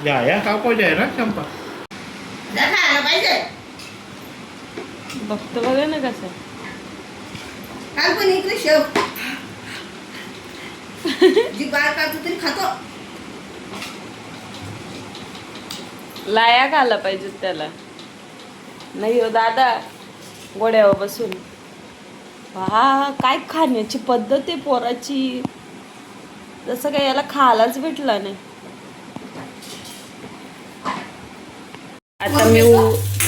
या खाऊ पाहिजे ना चंपा बघतो बघा ना कसं काल पण इकडे शेव जी बाळ का तरी खातो लाया खायला पाहिजे त्याला नाही हो दादा गोड्यावर बसून हा काय खाण्याची पद्धत आहे पोराची जसं काय याला खायलाच भेटला नाही आता मी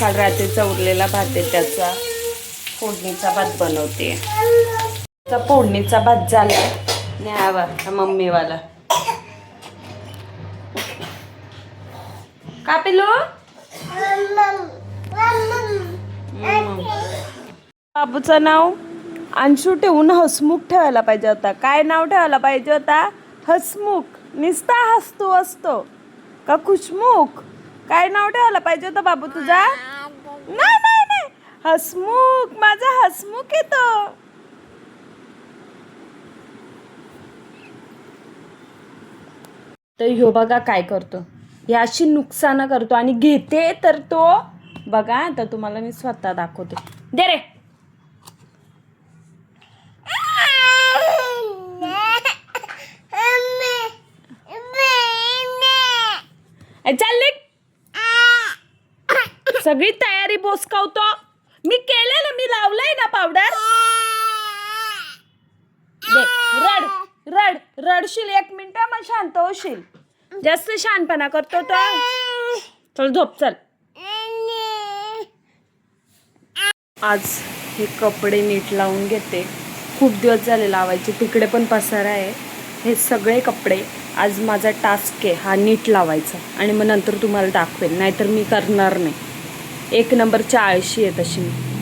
काल रात्रीचा उरलेला भात आहे त्याचा फोडणीचा भात बनवते फोडणीचा भात झाला न्यावा मम्मीवाला का पिलू बाबूचं नाव अंशू ठेवून हसमुख ठेवायला पाहिजे होता काय नाव ठेवायला पाहिजे होता हसमुख निस्ता हसतो असतो का खुशमुख काय नाव ठेवायला पाहिजे होतं बाबू तुझा नाही नाही नाही हसमुख माझा हसमुख येतो तर ह्यो बघा काय करतो याशी नुकसान करतो आणि घेते तर तो बघा आता तुम्हाला मी स्वतः दाखवते दे रे चालले सगळी तयारी बोसकावतो मी केलेलं मी लावलंय ना पावडर रड रड रडशील 1 मिनिट मग शांत होशील जास्त शहाणपणा करतो तो चल झोप चल आज हे कपडे नीट लावून घेते खूप दिवस झाले लावायचे तिकडे पण पसारा आहे हे सगळे कपडे आज माझा टास्क आहे हा नीट लावायचा आणि मग नंतर तुम्हाला दाखवेल नाहीतर मी करणार नाही 1 नंबरची आळशी आहे तशी मी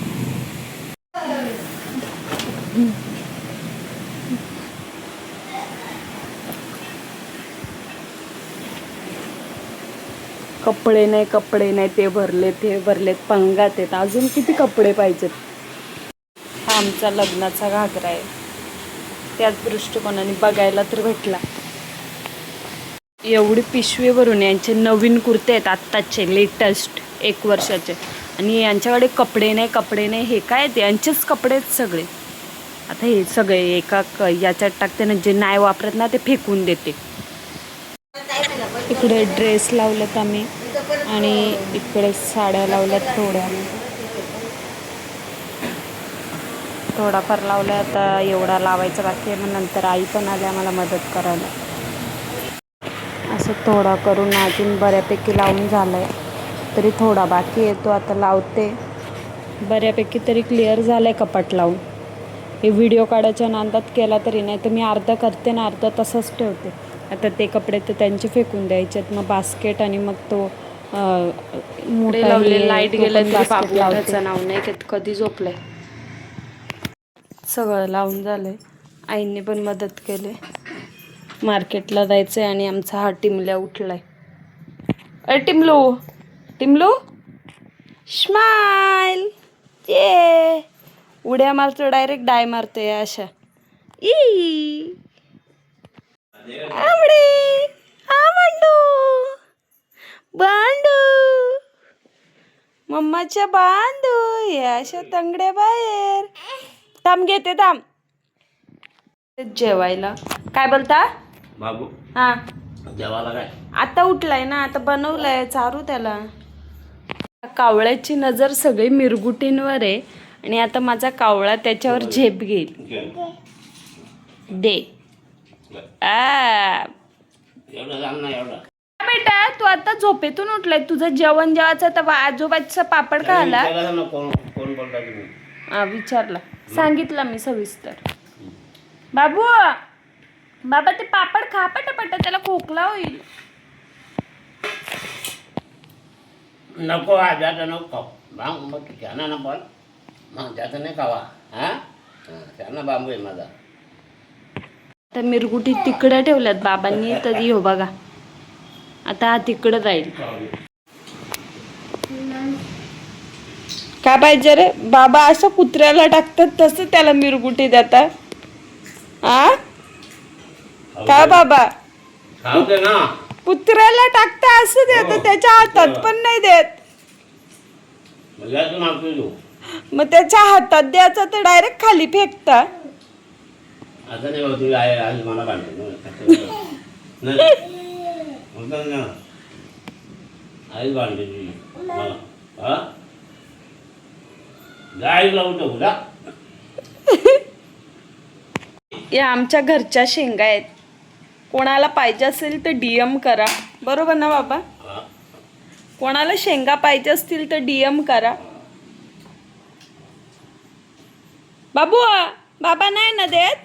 कपडे नाही ते भरलेत पंगात आहेत अजून किती कपडे पाहिजेत हा आमचा लग्नाचा घागरा आहे त्याच दृष्टिकोनाने बघायला तर भेटला एवढी पिशवी भरून यांचे नवीन कुर्ते आहेत आत्ताचे लेटेस्ट 1 वर्षाचे आणि यांच्याकडे कपडे नाही हे काय ते यांचेच कपडे आहेत सगळे आता हे सगळे एका याच्यात टाकते ना जे नाही वापरत ना ते फेकून देते इकडे ड्रेस लावलेत आम्ही आणि इकडे साड्या लावल्यात थोडाफार लावल्या आता एवढा लावायचा बाकी आहे मग नंतर आई पण आल्या मला मदत करायला असं थोडा करून अजून बऱ्यापैकी लावून झालंय तरी थोडा बाकी येतो आता लावते बऱ्यापैकी तरी क्लिअर झालंय कपाट लावून हे व्हिडिओ काढायच्या नादात केला तरी नाही तर मी अर्धा करते ना अर्धा तसंच ठेवते आता ते कपडे तर त्यांचे फेकून द्यायचे आहेत मग बास्केट आणि मग तो लावले लाईट गेलं तरी बाबूचं नाव नाही घेत कधी झोपलंय सगळं लावून झालंय आईने पण मदत केली मार्केटला जायचंय आणि आमचा हा टिमल्या उठलाय टिमलू स्माइल ये उड्या मारतो डायरेक्ट डाय मारतोय अशा ई आवडे बांडू मम्माच्या बांधू या अशा तंगड्या बाहेर थांब घेते थांब जेवायला काय बोलता बाबू हा जेवायला काय आता उठलाय ना आता बनवलंय चारू त्याला कावळ्याची नजर सगळी मिरगुटींवर आहे आणि आता माझा कावळा त्याच्यावर झेप घेईल दे बेटा तू आता झोपेतून उठलाय तुझं जेवण जेवायचं तर आजोबाचा पापड का आला विचारला सांगितलं मी सविस्तर बाबा ते पापड खा पटापट त्याला खोकला होईल नको जाता नको मग त्यांना ना पण मग जाता नाही खावा हा त्यांना बांबू आहे माझा तर मिरगुटी तिकडे ठेवल्यात बाबांनी तर हो बघा आता हा तिकडं जाईल काय पाहिजे रे बाबा असं कुत्र्याला टाकतात तसं त्याला मिरगुटी देतात आ काय बाबा खाऊ दे ना कुत्र्याला टाकता असं देत त्याच्या हातात पण नाही देत. म्हणजे मागतो तू मग त्याच्या हातात द्यायचं तर डायरेक्ट खाली फेकता. आता नाही बघ तुला आज मला बांधतो आईच बांधते तुझी मला. हा गाई लावून टाकू जा. या आमच्या घरच्या शेंगा आहेत. कोणाला पाहिजे असेल तर DM करा. बरोबर ना बाबा? हा. कोणाला शेंगा पाहिजे असतील तर DM करा. बाबू बाबा नाही ना देत.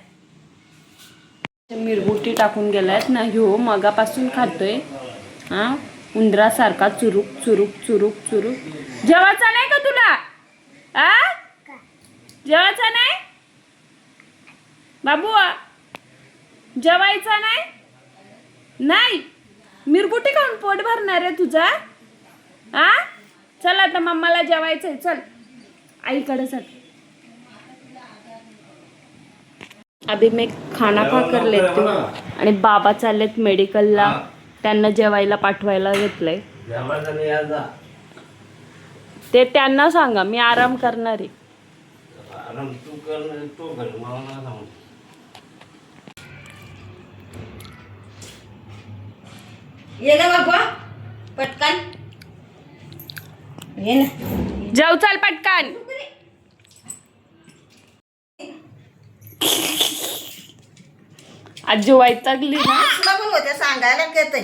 मिरगुटी टाकून गेलायत ना ह्यो मगापासून खातोय. हा उंदरासारखा चुरूक चुरूक चुरूक चुरूक. जेवायचा नाही का तुला? आ जेवायचा नाही बाबू? जेवायचा नाही? नाही मिरगुटी खाऊन पोट भरणार आहे तुझा? आ चल आता मम्माला जेवायचंय. चल आईकडे चल. अभी मैं खाना खा कर लेती हूँ आणि बाबा चाललेत मेडिकलला. त्यांना जेवायला पाठवायला घेतलंय. जेवायचं नाही आज जा. ते त्यांना सांगा मी आराम करणार आहे. आराम तू कर तो कर मला नाही सांगू. ये ना बाबा पटकन ये ना. जेव चल पटकन. आजी वैतागली ना. तुला पण होत्या सांगायला येतंय.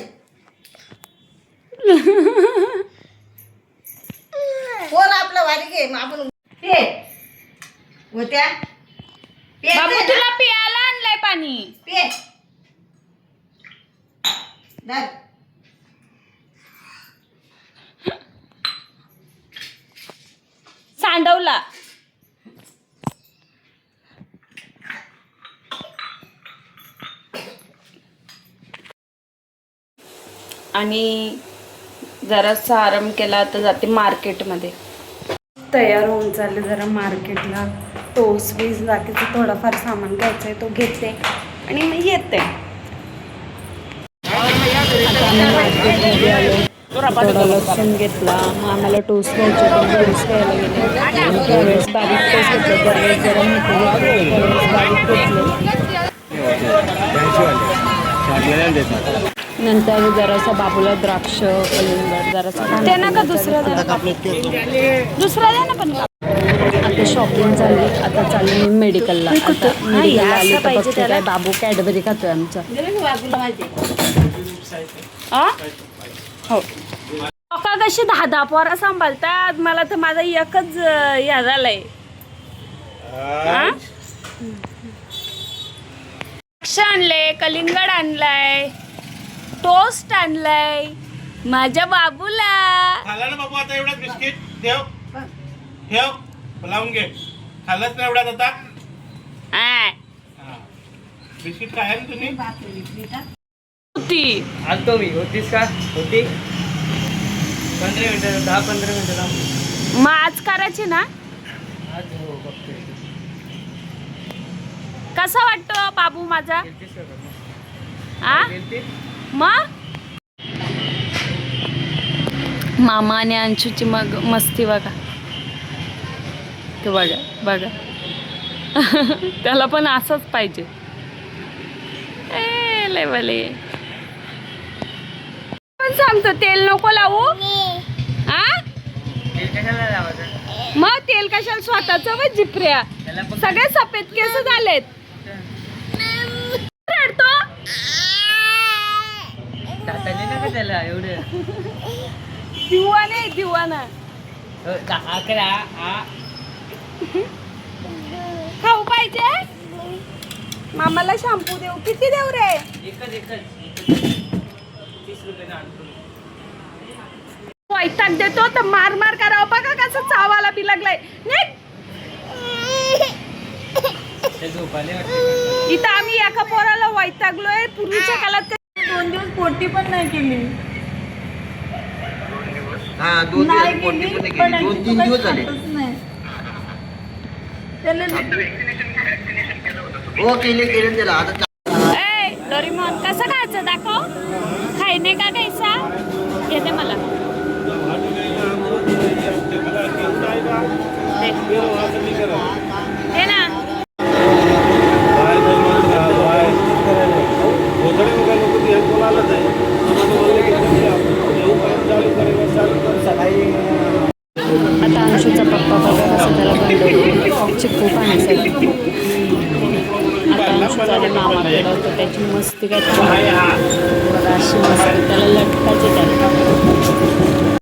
कोण आपलं वारी घे मग आपण पे होत्या पे बाबू तुला प्यायला आणलंय पाणी. पे धर. सांडवला. आणि जरासा आराम केला तर जाते मार्केटमध्ये. तयार होऊन चालले जरा मार्केटला. टोस्ट बीस बाकीचं थोडंफार सामान घ्यायचं आहे तो घेते आणि मग येते. थोडा लसूण घेतला. मग आम्हाला टोस्ट घ्यायचे तर टोस्ट घ्यायला गेले. त्यावेळेस बारीक टोस्ट घेतले. त्यावेळेस जरा मोठे घेतले. त्यावेळेस बारीक घेतले. नंतर जरासा बाबूला द्राक्ष कलिंगड जरासा ते ना का दुसरा दुसरा द्या ना. पण आता शॉपिंग झाली. आता चालली मी मेडिकलला. आता मेडिकलला आली तर बघते काय बाबू कॅडबरी खातोय आमचा. हो पप्पा कशी 10 पोरं सांभाळतात. मला तर माझा एकच या झालाय. द्राक्ष आणले, कलिंगड आणलाय, टोस्ट आणलाय माझ्या बाबूला. खाल्ला ना बाबू आता एवढा बिस्किट ठेव ठेव लावून घे. खाल्लाच ना एवढ्यात आता. हा. बिस्किट काय ना तुम्ही होती आलतो मी. होतीस का? होती 15 मिनिटं 10-15 मिनिटं लांब. मग आज करायची ना. आज हो बघतोय. कसा वाटतो बाबू माझा? गेलतीस का मग? आ गेलतीस? मग मामा आणि अंशूची मग मस्ती बघा. ते बघा बघा. त्याला पण असंच पाहिजे. ए लेवले पण सांगतो तेल नको लावू. हा तेल कशाला लावायचं? मग तेल कशाला स्वतःच व जिपऱ्या त्याला पण सगळे सफेद केस झालेत. रडतो दाताने ना का त्याला एवढं? दिवाना दिवाना. अकरा खाऊ पाहिजे. मामाला शॅम्पू देऊ. किती देऊ रे? एकच 30 रुपये आणतो. वैताग देतो तर मार मार करावं. बघा कसं चावाला बी लागलाय. ते झोपाले वाटते. इथं आम्ही एका पोराला वैतागलोय. पूर्वीच्या काळात 2 दिवस पोटी पण नाही केली. हा 2 दिवस पोटी पण केली. 2-3 दिवस झाले. हो केले त्याला आता. डोरेमॉन कसं खायचं दाखव. खाय फ्राय नाही का घ्यायचा घेते मला हे ना आता अंशूचा पप्पा बघा कसं त्याला बंद चिक्कू पाण्यासाठी आता अंशू झाले मामाकडे होतं त्याची मस्ती काय बघा अशी मस्ती त्याला लटकायची त्याला